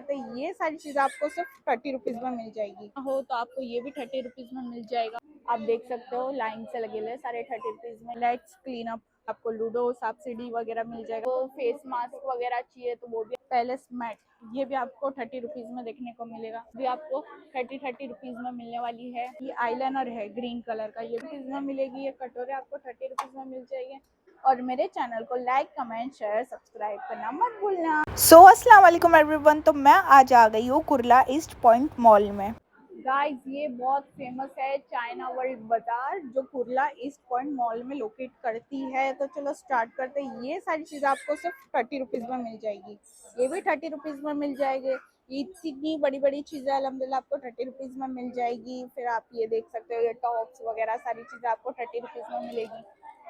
तो ये सारी चीज़ आपको सिर्फ 30 रुपीज़ में मिल जाएगी। हो तो आपको ये भी 30 रुपीज़ में मिल जाएगा। आप देख सकते हो लाइन से लगे हुए सारे 30 रुपीज़ में। लेट्स क्लीन अप, आपको लूडो सांप सीढ़ी वगैरह मिल जाएगा। तो फेस मास्क वगैरह चाहिए तो वो भी। पैलेस मैट, ये भी आपको 30 रुपीज़ में देखने को मिलेगा। भी आपको 30 रुपीज़ में मिलने वाली है। ये आईलाइनर है ग्रीन कलर का, ये रुपीज़ में मिलेगी। ये कटोरे आपको 30 रुपीज़ में मिल जाएंगे। और मेरे चैनल को लाइक कमेंट शेयर सब्सक्राइब करना मत भूलना। अस्सलाम वालेकुम एवरीवन। तो मैं आज आ गई हूँ कुर्ला ईस्ट पॉइंट मॉल में। गाइस ये बहुत फेमस है चाइना वर्ल्ड बाजार, जो कुर्ला ईस्ट पॉइंट मॉल में लोकेट करती है। तो चलो स्टार्ट करते हैं। ये सारी चीज़ें आपको सिर्फ 30 रुपीज़ में मिल जाएगी। ये भी 30 रुपीज़ में मिल जाएंगे। इतनी बड़ी बड़ी चीज़ें अल्हम्दुलिल्लाह आपको 30 रुपीज़ में मिल जाएगी। फिर आप ये देख सकते हो, ये टॉप्स वगैरह सारी चीज़ें आपको 30 रुपीज़ में मिलेगी।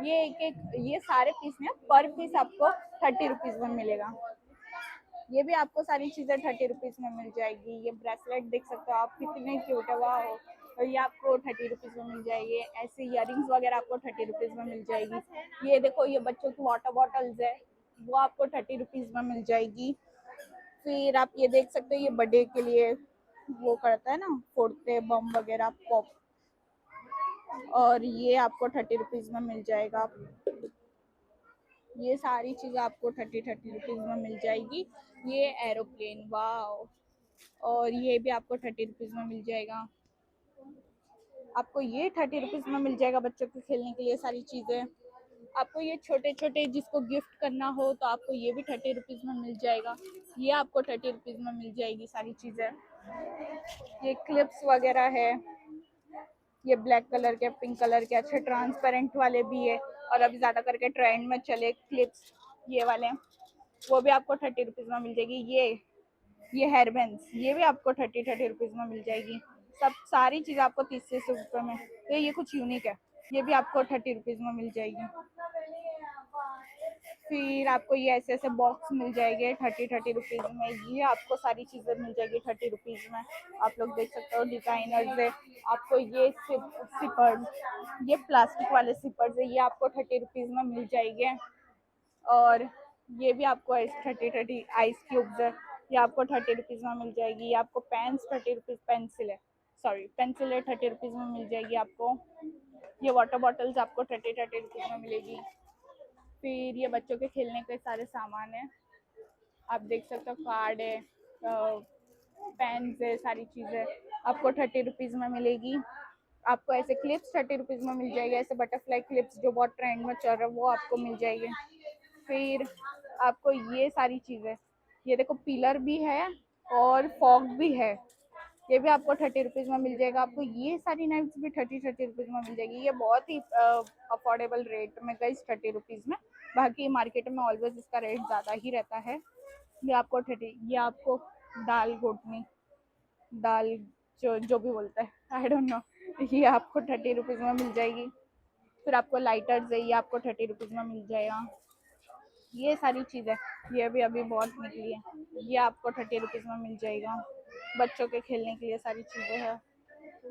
ये एक एक ये सारे पीस में पर पीस आपको 30 रुपीज़ में मिलेगा। ये भी आपको सारी चीज़ें 30 रुपीज़ में मिल जाएगी। ये ब्रेसलेट देख सकते हो आप, कितने क्यूट है, वाह। और ये आपको 30 रुपीज़ में मिल जाएगी। ऐसे इयरिंग्स वगैरह आपको 30 रुपीज़ में मिल जाएगी। ये देखो, ये बच्चों की वाटर बॉटल्स है, वो आपको 30 रुपीज़ में मिल जाएगी। फिर आप ये देख सकते हो, ये बर्थडे के लिए वो करता है ना, फोड़ते बम वगैरह पॉप, और ये आपको 30 रुपीज़ में मिल जाएगा। ये सारी चीज़ें आपको 30 रुपीज़ में मिल जाएगी। ये एरोप्लेन, वाह। और ये भी आपको 30 रुपीज़ में मिल जाएगा। आपको ये 30 रुपीज़ में मिल जाएगा बच्चों के खेलने के लिए सारी चीज़ें। आपको ये छोटे छोटे जिसको गिफ्ट करना हो तो आपको ये भी 30 रुपीज़ में मिल जाएगा। ये आपको 30 रुपीज़ में मिल जाएगी सारी चीज़ें। ये क्लिप्स वगैरह है, ये ब्लैक कलर के, पिंक कलर के, अच्छे ट्रांसपेरेंट वाले भी है। और अभी ज़्यादा करके ट्रेंड में चले क्लिप्स ये वाले, वो भी आपको 30 रुपीज़ में मिल जाएगी। ये हेयर बैंड्स, ये भी आपको 30 रुपीज़ में मिल जाएगी। सब सारी चीज़ आपको 30 रुपये में। तो ये कुछ यूनिक है, ये भी आपको 30 रुपीज़ में मिल जाएगी। फिर आपको ये ऐसे ऐसे बॉक्स मिल जाएंगे 30 रुपीज़ में। ये आपको सारी चीज़ें मिल जाएगी 30 रुपीज़ में। आप लोग देख सकते हो डिज़ाइनर्स है। आपको ये सिपर्स, ये प्लास्टिक वाले सिपर्स है, ये आपको 30 रुपीज़ में मिल जाएंगे। और ये भी आपको 30 आइस क्यूब्स है, ये आपको 30 रुपीज़ में मिल जाएगी। ये आपको पेन्स 30 रुपीज़, पेंसिल है, सॉरी पेंसिल है, 30 रुपीज़ में मिल जाएगी आपको। ये वाटर बॉटल्स आपको 30 रुपीज़ में मिलेगी। फिर ये बच्चों के खेलने के सारे सामान है, आप देख सकते हो, कार्ड है, पेन्स है, सारी चीज़ें आपको 30 रुपीज़ में मिलेगी। आपको ऐसे क्लिप्स 30 रुपीज़ में मिल जाएगी। ऐसे बटरफ्लाई क्लिप्स जो बहुत ट्रेंड में चल रहा है, वो आपको मिल जाएगी। फिर आपको ये सारी चीज़ें, ये देखो पिलर भी है और फॉग भी है, ये भी आपको 30 रुपीज़ में मिल जाएगा। आपको ये सारी नाइफ्स भी 30 रुपीज़ में मिल जाएगी। ये बहुत ही अफोर्डेबल रेट में गई 30 रुपीज़ में। बाकी मार्केट में ऑलवेज इसका रेट ज़्यादा ही रहता है। ये आपको ये आपको दाल घोटनी, दाल जो भी बोलता है, आई डोंट नो, ये आपको 30 रुपीज़ में मिल जाएगी। फिर आपको लाइटर्स है, ये आपको 30 रुपीज़ में मिल जाएगा। ये सारी चीज़ें, ये भी अभी बहुत निकली है, ये आपको 30 रुपीज़ में मिल जाएगा। बच्चों के खेलने के लिए सारी चीज़ें हैं।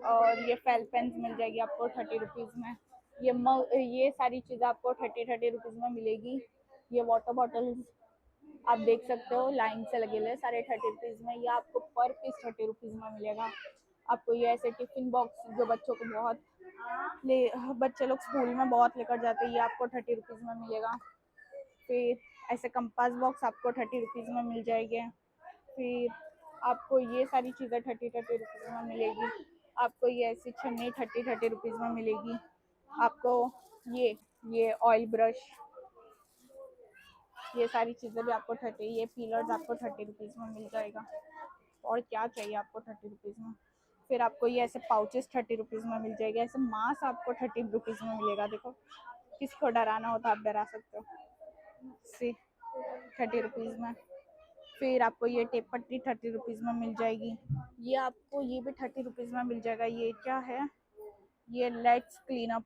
और ये फेल पेन्स मिल जाएगी आपको 30 रुपीज़ में। ये सारी चीज़ें आपको 30 रुपीज़ में मिलेगी। ये वाटर बॉटल्स आप देख सकते हो लाइन से लगे हुए सारे 30 रुपीज़ में। ये आपको पर पीस 30 रुपीज़ में मिलेगा। आपको ये ऐसे टिफिन बॉक्स जो बच्चों को बहुत बच्चे लोग स्कूल में बहुत लेकर जाते हैं, ये आपको 30 रुपीज़ में मिलेगा। फिर ऐसे कंपास बॉक्स आपको 30 रुपीज़ में मिल जाएंगे। फिर आपको ये सारी चीज़ें 30 रुपीज़ में मिलेगी। आपको ये ऐसी छन्नी 30 रुपीज़ में मिलेगी। आपको ये ऑयल ब्रश, ये सारी चीज़ें भी आपको ये पीलर्स आपको 30 रुपीज़ में मिल जाएगा। और क्या चाहिए आपको 30 रुपीज़ में। फिर आपको ये ऐसे पाउचेस 30 रुपीज़ में मिल जाएगा। ऐसे मास्क आपको 30 रुपीज़ में मिलेगा। देखो, किसी को डराना हो तो आप डरा सकते हो, सी 30 रुपीज़ में। फिर आपको ये टेप पट्टी 30 रुपीज़ में मिल जाएगी। ये आपको ये भी 30 रुपीज़ में मिल जाएगा। ये क्या है, ये लेट्स क्लीन अप।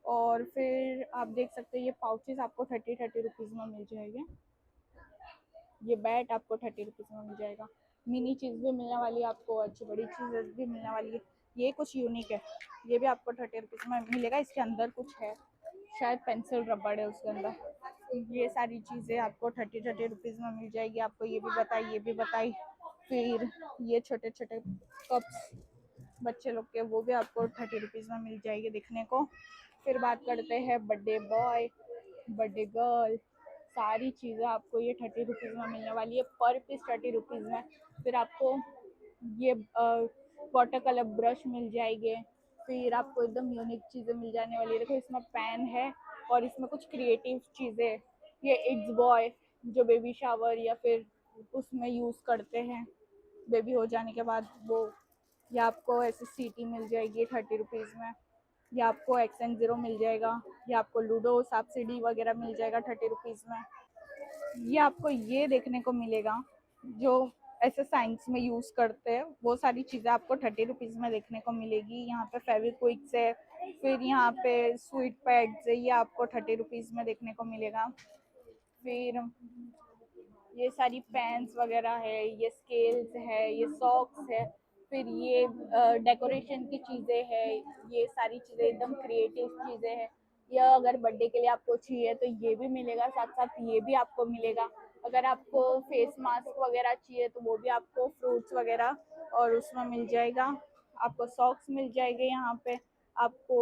और फिर आप देख सकते हो, ये पाउचेस आपको 30 रुपीज़ में मिल जाएंगे। ये बैट आपको 30 रुपीज़ में मिल जाएगा। मिनी चीज़ भी मिलने वाली है आपको, अच्छी बड़ी चीज़ भी मिलने वाली है। ये कुछ यूनिक है, ये भी आपको 30 रुपीज़ में मिलेगा। इसके अंदर कुछ है, शायद पेंसिल रबड़ है उसके अंदर। ये सारी चीज़ें आपको 30 रुपीज़ में मिल जाएगी। आपको ये भी बताई, ये भी बताई। फिर ये छोटे छोटे कप्स बच्चे लोग के, वो भी आपको 30 रुपीज़ में मिल जाएगी देखने को। फिर बात करते हैं बर्थडे बॉय, बर्थडे गर्ल, सारी चीज़ें आपको ये 30 रुपीज़ में मिलने वाली है, पर पीस 30 रुपीज़ में। फिर आपको ये वाटर कलर ब्रश मिल जाएंगे। फिर आपको एकदम यूनिक चीज़ें मिल जाने वाली है। देखो इसमें पेन है और इसमें कुछ क्रिएटिव चीज़ें। ये इट्स बॉय जो बेबी शावर या फिर उसमें यूज़ करते हैं बेबी हो जाने के बाद, वो। या आपको ऐसे सीटी मिल जाएगी 30 रुपीज़ में। या आपको XN0 मिल जाएगा। या आपको लूडो सांप सीढ़ी वगैरह मिल जाएगा 30 रुपीज़ में। ये आपको ये देखने को मिलेगा जो ऐसे साइंस में यूज करते हैं, वो सारी चीजें आपको 30 रुपीज़ में देखने को मिलेगी। यहाँ पे फेविक्विक्स है, फिर यहाँ पे स्वीट पैड्स है, ये आपको 30 रुपीज़ में देखने को मिलेगा। फिर ये सारी पेन्स वगैरह है, ये स्केल्स है, ये सॉक्स है। फिर ये डेकोरेशन की चीज़ें है, ये सारी चीज़ें एकदम क्रिएटिव चीज़ें हैं। या अगर बर्थडे के लिए आपको चाहिए तो ये भी मिलेगा, साथ साथ ये भी आपको मिलेगा। अगर आपको फेस मास्क वगैरह चाहिए तो वो भी आपको फ्रूट्स वगैरह और उसमें मिल जाएगा। आपको सॉक्स मिल जाएंगे यहाँ पे। आपको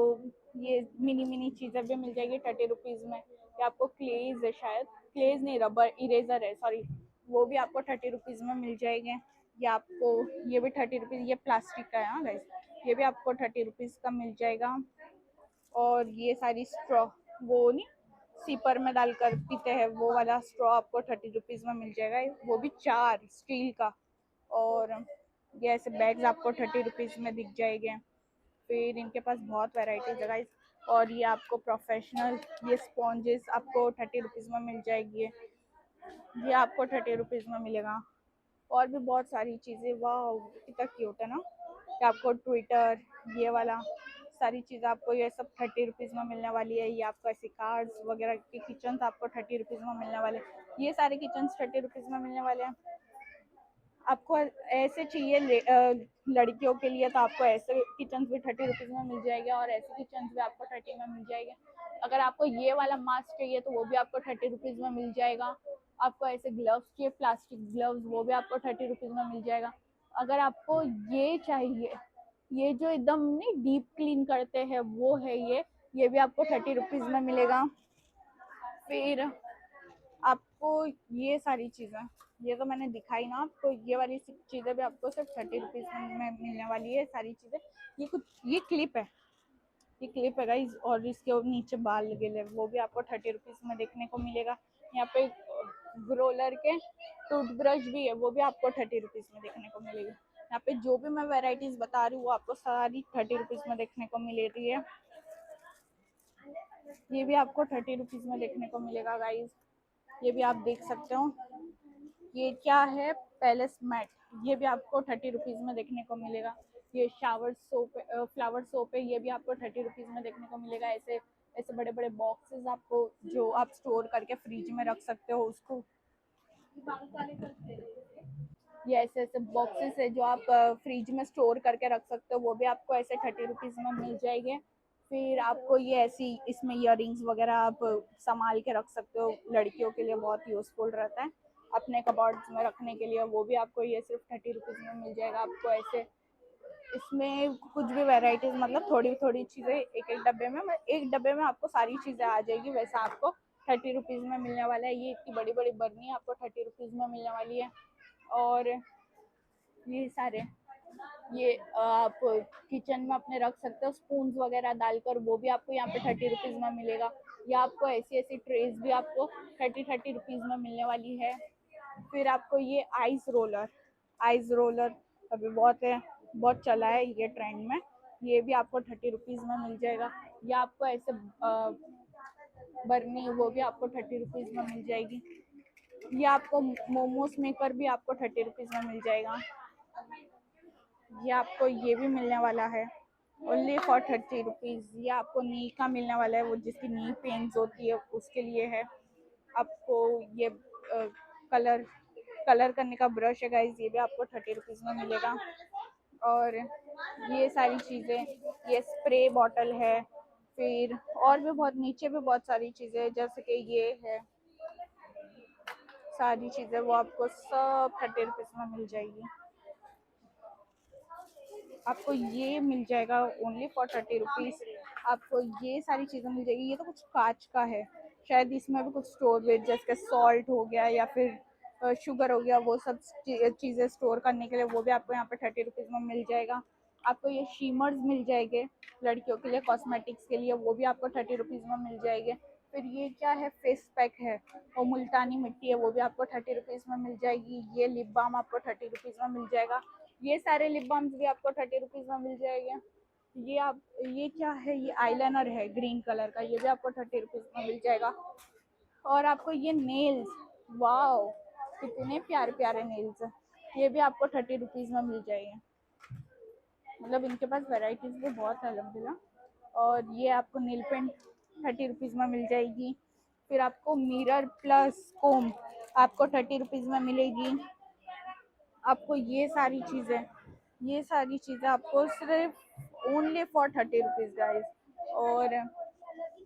ये मिनी मिनी चीज़ें भी मिल जाएगी 30 रुपीज़ में। ये आपको क्लेज है, शायद क्लेज नहीं, रबर इरेजर है, सॉरी, वो भी आपको 30 रुपीज़ में मिल जाएंगे। ये आपको ये भी 30 रुपीज़, ये प्लास्टिक का है, हाँ गाइस, ये भी आपको 30 रुपीज़ का मिल जाएगा। और ये सारी स्ट्रॉ, वो नहीं सीपर में डालकर पीते हैं, वो वाला स्ट्रॉ आपको 30 रुपीज़ में मिल जाएगा, वो भी 4 स्टील का। और ये ऐसे बैग्स आपको 30 रुपीज़ में दिख जाएंगे। फिर इनके पास बहुत वैरायटीज है गाइस। और ये आपको प्रोफेशनल ये स्पॉन्जेस आपको 30 रुपीज़ में मिल जाएगी। ये आपको 30 रुपीज़ में मिलेगा। और भी बहुत सारी चीज़ें, वाह कितना क्यूट है ना। ये आपको ट्विटर, ये वाला सारी चीज़ें आपको ये सब 30 रुपीज़ में मिलने वाली है। ये आपको ऐसे कार्ड्स वगैरह के किचन आपको 30 रुपीज़ में मिलने वाले हैं। ये सारे किचन 30 रुपीज़ में मिलने वाले हैं। आपको ऐसे चाहिए लड़कियों के लिए तो आपको ऐसे किचन भी 30 रुपीज़ में मिल जाएगा, और ऐसे किचन भी आपको 30 में मिल जाएगा। अगर आपको ये वाला मास्क चाहिए तो वो भी आपको 30 रुपीज़ में मिल जाएगा। आपको ऐसे ग्लव्स चाहिए, प्लास्टिक ग्लव्स, वो भी आपको 30 रुपीज़ में मिल जाएगा। अगर आपको ये चाहिए, ये जो एकदम नहीं डीप क्लीन करते हैं वो है, ये भी आपको 30 रुपीज़ में मिलेगा। फिर आपको ये सारी चीज़ें, ये तो मैंने दिखाई ना आपको, ये वाली चीज़ें भी आपको सिर्फ 30 रुपीज़ में मिलने वाली है सारी चीज़ें। ये कुछ ये क्लिप है, ये क्लिप है गाइस, और इसके नीचे बाल लगे हुए, वो भी आपको 30 रुपीज़ में देखने को मिलेगा। यहाँ पे ग्रोलर के टूथब्रश भी है, वो भी आपको 30 रुपीज़ में देखने को मिलेगी। यहाँ पे जो भी मैं वेराइटीज बता रही हूँ वो आपको सारी 30 रुपीज़ में देखने को मिल रही है। ये भी आपको 30 रुपीज़ में देखने को मिलेगा गाइस। ये भी आप देख सकते हो। ये क्या है, पैलेस मैट, ये भी आपको 30 रुपीज़ में देखने को मिलेगा। ये शावर सोप, फ्लावर सोप है, ये भी आपको 30 रुपीज़ में देखने को मिलेगा। ऐसे ऐसे बड़े बड़े बॉक्सेस आपको जो आप स्टोर करके फ्रिज में रख सकते हो उसको। ये ऐसे ऐसे बॉक्सेस है जो आप फ्रिज में स्टोर करके रख सकते हो, वो भी आपको ऐसे 30 रुपीज़ में मिल जाएंगे। फिर आपको ये ऐसी इसमें इयररिंग्स वगैरह आप संभाल के रख सकते हो, लड़कियों के लिए बहुत यूजफुल रहता है अपने कबर्ड्स में रखने के लिए, वो भी आपको ये सिर्फ 30 रुपीज़ में मिल जाएगा। आपको ऐसे इसमें कुछ भी वेराइटीज, मतलब थोड़ी थोड़ी चीज़ें एक एक डब्बे में आपको सारी चीज़ें आ जाएगी, वैसा आपको 30 रुपीज़ में मिलने वाला है। ये इतनी बड़ी बड़ी बर्नी आपको 30 रुपीज़ में मिलने वाली है। और ये सारे ये आप किचन में अपने रख सकते हो स्पून वगैरह डालकर, वो भी आपको यहाँ पे 30 रुपीज़ में मिलेगा। या आपको ऐसी ऐसी ट्रेस भी आपको 30 रुपीज़ में मिलने वाली है। फिर आपको ये आइस रोलर अभी बहुत है, बहुत चला है ये ट्रेंड में, ये भी आपको 30 रुपीज़ में मिल जाएगा। या आपको ऐसे बर्नी, वो भी आपको 30 रुपीज़ में मिल जाएगी। ये आपको मोमोज मेकर भी आपको 30 रुपीज़ में मिल जाएगा। ये आपको ये भी मिलने वाला है ओनली फॉर 30 रुपीज़। ये आपको नी का मिलने वाला है, वो जिसकी नी पेन्स होती है उसके लिए है। आपको ये कलर कलर करने का ब्रश है गाइज, ये भी आपको 30 रुपीज़ में मिलेगा। और ये सारी चीज़ें, ये स्प्रे बॉटल है। फिर और भी बहुत नीचे भी बहुत सारी चीज़ें, जैसे कि ये है, सारी चीज़ें वो आपको सब 30 रुपीज़ में मिल जाएगी। आपको ये मिल जाएगा ओनली फॉर 30 रुपीज़। आपको ये सारी चीज़ें मिल जाएगी। ये तो कुछ कांच का है, शायद इसमें भी कुछ स्टोरेज जैसे सॉल्ट हो गया या फिर शुगर हो गया, वो सब चीज़ें स्टोर करने के लिए, वो भी आपको यहाँ पे 30 रुपीज़ में मिल जाएगा। आपको ये शीमर्स मिल जाएंगे लड़कियों के लिए, कॉस्मेटिक्स के लिए, वो भी आपको 30 रुपीज़ में मिल जाएंगे। फिर ये क्या है, फेस पैक है और मुल्तानी मिट्टी है, वो भी आपको 30 रुपीज़ में मिल जाएगी। ये लिप बाम आपको 30 रुपीज़ में मिल जाएगा। ये सारे लिप बाम्स भी आपको 30 रुपीज़ में मिल जाएंगे। ये क्या है, ये आईलाइनर है ग्रीन कलर का, ये भी आपको 30 रुपीज़ में मिल जाएगा। और आपको ये नेल्स, वाओ कितने प्यारे प्यारे नेल्स है, ये भी आपको 30 रुपीज़ में मिल जाएंगे। मतलब इनके पास वैरायटीज भी बहुत है अल्हम्दुलिल्लाह। और ये आपको नील पेंट 30 रुपीज़ में मिल जाएगी। फिर आपको मिरर प्लस कोम आपको 30 रुपीज़ में मिलेगी। आपको ये सारी चीज़ें आपको सिर्फ ओनली फॉर 30 रुपीज़ गाइस। और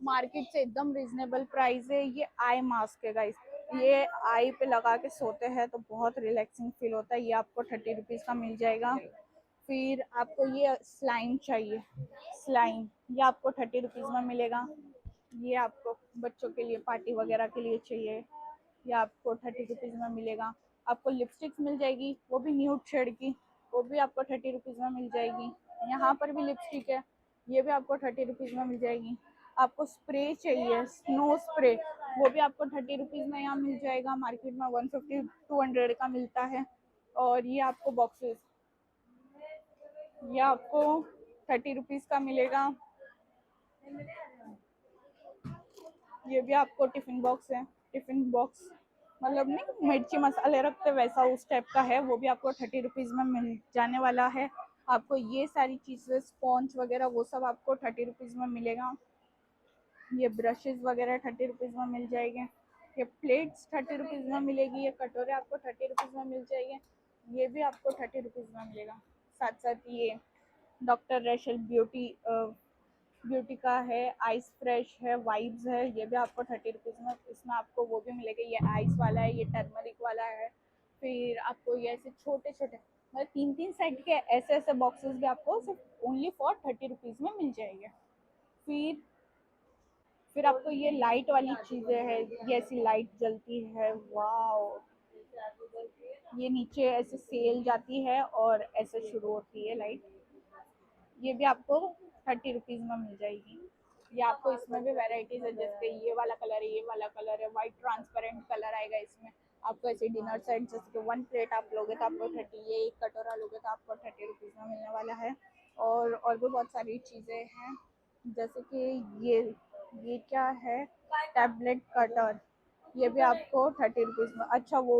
मार्केट से एकदम रिजनेबल प्राइस है। ये आई मास्क है गाइस, ये आई पे लगा के सोते हैं तो बहुत रिलैक्सिंग फील होता है। ये आपको 30 रुपीज़ का मिल जाएगा। फिर आपको ये स्लाइम चाहिए, स्लाइम ये आपको 30 रुपीज़ में मिलेगा। ये आपको बच्चों के लिए पार्टी वगैरह के लिए चाहिए, ये आपको 30 रुपीज़ में मिलेगा। आपको लिपस्टिक्स मिल जाएगी, वो भी न्यूड शेड की, वो भी आपको 30 रुपीज़ में मिल जाएगी। यहाँ पर भी लिपस्टिक है, ये भी आपको 30 रुपीज़ में मिल जाएगी। आपको स्प्रे चाहिए, स्नो स्प्रे, वो भी आपको 30 रुपीज़ में यहाँ मिल जाएगा। मार्केट में 150 200 का मिलता है। और ये आपको बॉक्सेस, ये आपको 30 रुपीज़ का मिलेगा। ये भी आपको टिफिन बॉक्स है, टिफिन बॉक्स मतलब नहीं मिर्ची मसाले रखते वैसा उस टाइप का है, वो भी आपको 30 रुपीज़ में मिल जाने वाला है। आपको ये सारी चीज़ें स्पॉन्ज वगैरह वो सब आपको 30 रुपीज़ में मिलेगा। ये ब्रशेस वगैरह 30 रुपीज़ में मिल जाएंगे। ये प्लेट्स 30 रुपीज़ में मिलेगी। ये कटोरे आपको 30 रुपीज़ में मिल जाएंगे, ये भी आपको 30 रुपीज़ में मिलेगा। साथ साथ ये डॉक्टर रेशल ब्यूटी का है, आइस फ्रेश है, वाइब्स है, ये भी आपको 30 रुपीज़ में, इसमें आपको वो भी मिलेगा। ये आइस वाला है, ये टर्मरिक वाला है। फिर आपको ये ऐसे छोटे छोटे मतलब 3 सेट के ऐसे ऐसे बॉक्सेस भी आपको सिर्फ ओनली फॉर 30 रुपीज़ में मिल जाएंगे। फिर आपको ये लाइट वाली चीज़ें है, ये ऐसी लाइट जलती है, वाओ, ये नीचे ऐसे सेल जाती है और ऐसे शुरू होती है लाइट, ये भी आपको 30 रुपीज़ में मिल जाएगी। ये आपको इसमें भी वेराइटीज है, जैसे ये वाला कलर है, ये वाला कलर है, वाइट ट्रांसपेरेंट कलर आएगा इसमें। आपको ऐसे डिनर सेट जैसे कि 1 प्लेट आप लोगे तो आपको 30, ये एक कटोरा लोगे तो आपको 30 रुपीज़ में मिलने वाला है। और भी बहुत सारी चीज़ें हैं, जैसे कि ये क्या है, टैबलेट कटर, ये भी आपको 30 रुपीज़ में। अच्छा वो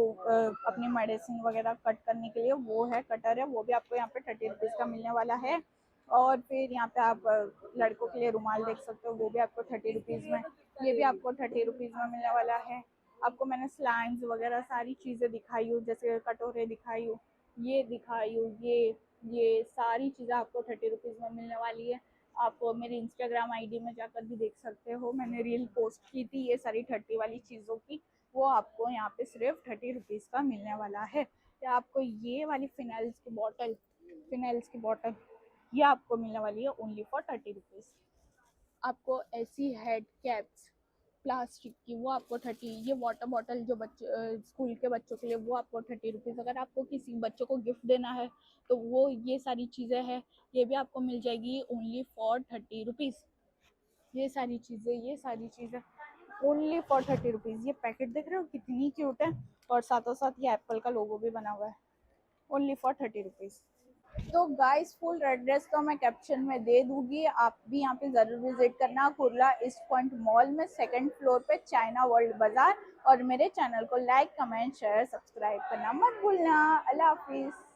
अपनी मेडिसिन वगैरह कट करने के लिए वो है, कटर है, वो भी आपको यहाँ पे 30 रुपीज़ का मिलने वाला है। और फिर यहाँ पे आप लड़कों के लिए रुमाल देख सकते हो, वो भी आपको 30 रुपीज़ में, ये भी आपको 30 रुपीज़ में मिलने वाला है। आपको मैंने स्लैंग्स वगैरह सारी चीज़ें दिखाई हूँ, जैसे कटोरे दिखाई हूँ, ये दिखाई हूँ, ये सारी चीज़ें आपको 30 रुपीज़ में मिलने वाली है। आप मेरे इंस्टाग्राम आईडी में जाकर भी देख सकते हो, मैंने रील पोस्ट की थी ये सारी 30 वाली चीज़ों की, वो आपको यहाँ पे सिर्फ 30 रुपीज़ का मिलने वाला है। या आपको ये वाली फिनाइल्स की बॉटल ये आपको मिलने वाली है ओनली फॉर 30 रुपीज़। आपको ऐसी हेड कैप्स प्लास्टिक की, वो आपको 30, ये वाटर बॉटल जो बच्चे स्कूल के बच्चों के लिए, वो आपको 30 रुपीज़। अगर आपको किसी बच्चों को गिफ्ट देना है तो वो ये सारी चीज़ें हैं, ये भी आपको मिल जाएगी ओनली फॉर 30 रुपीज़। ये सारी चीज़ें ओनली फॉर 30 रुपीज़। ये पैकेट देख रहे हो कितनी क्यूट है, और साथों साथ ये एप्पल का लोगो भी बना हुआ है, ओनली फॉर 30 रुपीज़। तो गाइस फुल एड्रेस तो मैं कैप्शन में दे दूंगी, आप भी यहाँ पे ज़रूर विजिट करना, कुर्ला ईस्ट पॉइंट मॉल में 2nd फ्लोर पे चाइना वर्ल्ड बाजार। और मेरे चैनल को लाइक कमेंट शेयर सब्सक्राइब करना मत भूलना। अल्लाह हाफिज़।